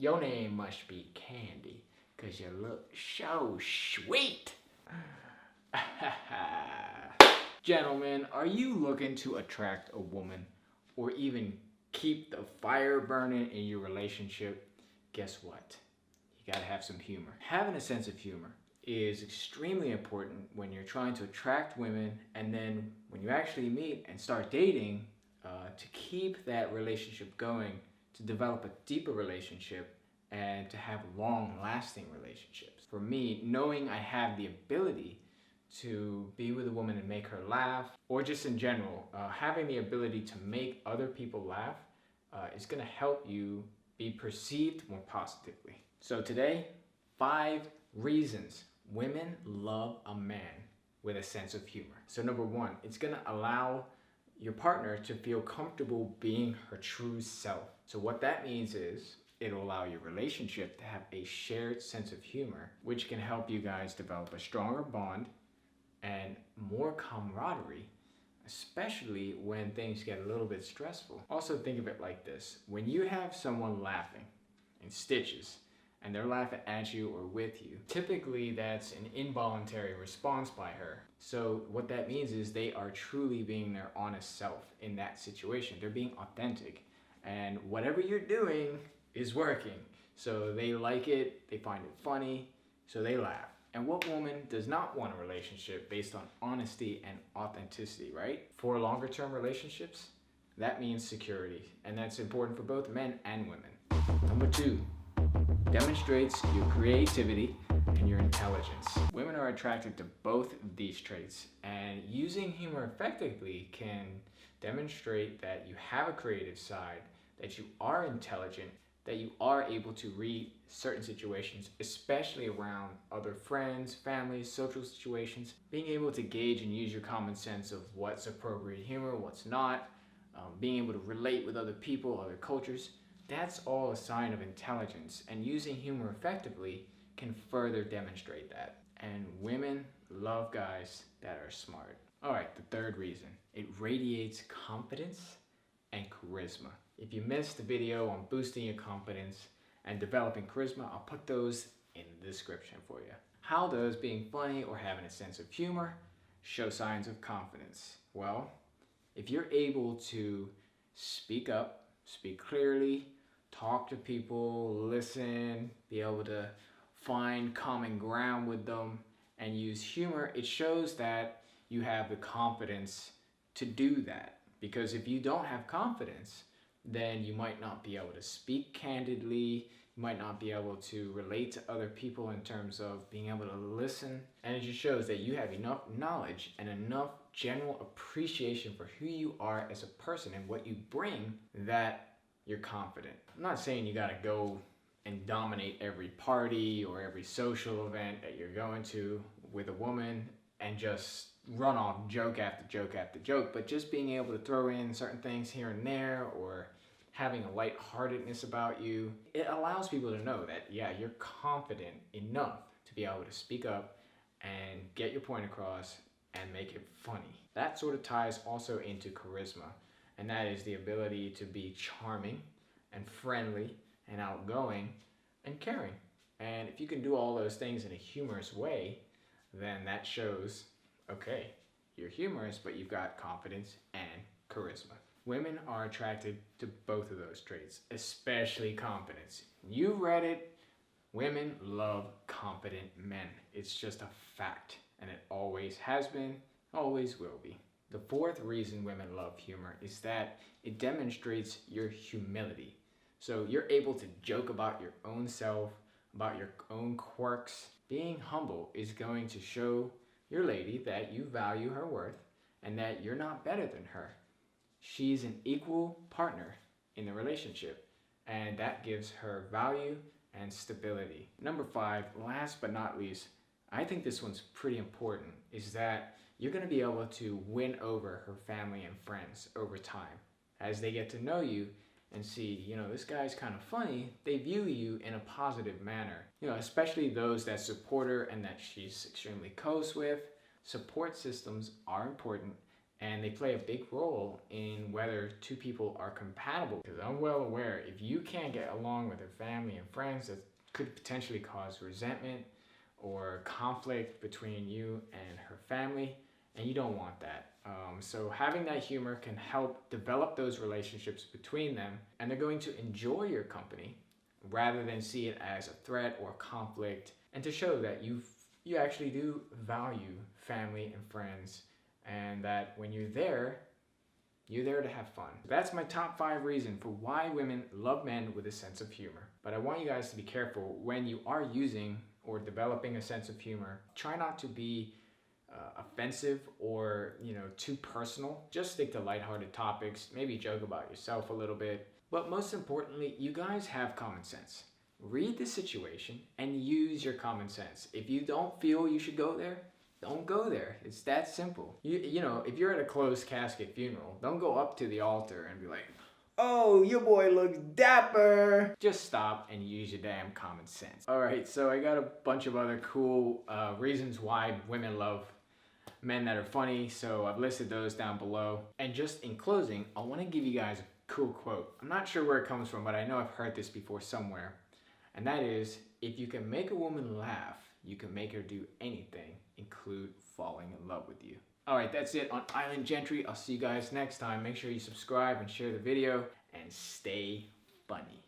Your name must be Candy, 'cause you look so sweet. Gentlemen, are you looking to attract a woman or even keep the fire burning in your relationship? Guess what? You gotta have some humor. Having a sense of humor is extremely important when you're trying to attract women, and then when you actually meet and start dating, to keep that relationship going, to develop a deeper relationship, and to have long-lasting relationships. For me, knowing I have the ability to be with a woman and make her laugh, or just in general, having the ability to make other people laugh is gonna help you be perceived more positively. So today, 5 reasons women love a man with a sense of humor. So number 1, it's gonna allow your partner to feel comfortable being her true self. So what that means is it'll allow your relationship to have a shared sense of humor, which can help you guys develop a stronger bond and more camaraderie, especially when things get a little bit stressful. Also think of it like this. When you have someone laughing in stitches, and they're laughing at you or with you, typically that's an involuntary response by her. So what that means is they are truly being their honest self in that situation. They're being authentic, and whatever you're doing is working. So they like it, they find it funny, so they laugh. And what woman does not want a relationship based on honesty and authenticity, right? For longer term relationships, that means security, and that's important for both men and women. Number 2, demonstrates your creativity and your intelligence. Women are attracted to both of these traits, and using humor effectively can demonstrate that you have a creative side, that you are intelligent, that you are able to read certain situations, especially around other friends, families, social situations. Being able to gauge and use your common sense of what's appropriate humor, what's not, being able to relate with other people, other cultures, that's all a sign of intelligence, and using humor effectively can further demonstrate that. And women love guys that are smart. All right, the 3rd reason, it radiates confidence and charisma. If you missed the video on boosting your confidence and developing charisma, I'll put those in the description for you. How does being funny or having a sense of humor show signs of confidence? Well, if you're able to speak up, speak clearly, talk to people, listen, be able to find common ground with them, and use humor, it shows that you have the confidence to do that. Because if you don't have confidence, then you might not be able to speak candidly, you might not be able to relate to other people in terms of being able to listen, and it just shows that you have enough knowledge and enough general appreciation for who you are as a person and what you bring that you're confident. I'm not saying you gotta go and dominate every party or every social event that you're going to with a woman and just run off joke after joke after joke, but just being able to throw in certain things here and there, or having a lightheartedness about you, it allows people to know that, yeah, you're confident enough to be able to speak up and get your point across and make it funny. That sort of ties also into charisma, and that is the ability to be charming and friendly and outgoing and caring. And if you can do all those things in a humorous way, then that shows, okay, you're humorous, but you've got confidence and charisma. Women are attracted to both of those traits, especially confidence. You read it, women love confident men. It's just a fact, and it always has been, always will be. The 4th reason women love humor is that it demonstrates your humility. So you're able to joke about your own self, about your own quirks. Being humble is going to show your lady that you value her worth and that you're not better than her. She's an equal partner in the relationship, and that gives her value and stability. Number 5, last but not least, I think this one's pretty important, is that you're going to be able to win over her family and friends over time. As they get to know you and see, you know, this guy's kind of funny, they view you in a positive manner. You know, especially those that support her and that she's extremely close with. Support systems are important, and they play a big role in whether two people are compatible. Because I'm well aware, if you can't get along with your family and friends, that could potentially cause resentment or conflict between you and her family, and you don't want that. So having that humor can help develop those relationships between them, and they're going to enjoy your company rather than see it as a threat or conflict, and to show that you actually do value family and friends, and that when you're there to have fun. That's my top 5 reasons for why women love men with a sense of humor. But I want you guys to be careful when you are using or developing a sense of humor. Try not to be offensive or too personal. Just stick to lighthearted topics, maybe joke about yourself a little bit. But most importantly, you guys have common sense. Read the situation and use your common sense. If you don't feel you should go there, don't go there. It's that simple. If you're at a closed casket funeral, don't go up to the altar and be like, "Oh, your boy looks dapper." Just stop and use your damn common sense. All right, so I got a bunch of other cool reasons why women love men that are funny, so I've listed those down below. And just in closing, I want to give you guys a cool quote. I'm not sure where it comes from, but I know I've heard this before somewhere. And that is, if you can make a woman laugh, you can make her do anything, include falling in love with you. All right, that's it on Island Gentry. I'll see you guys next time. Make sure you subscribe and share the video, and stay funny.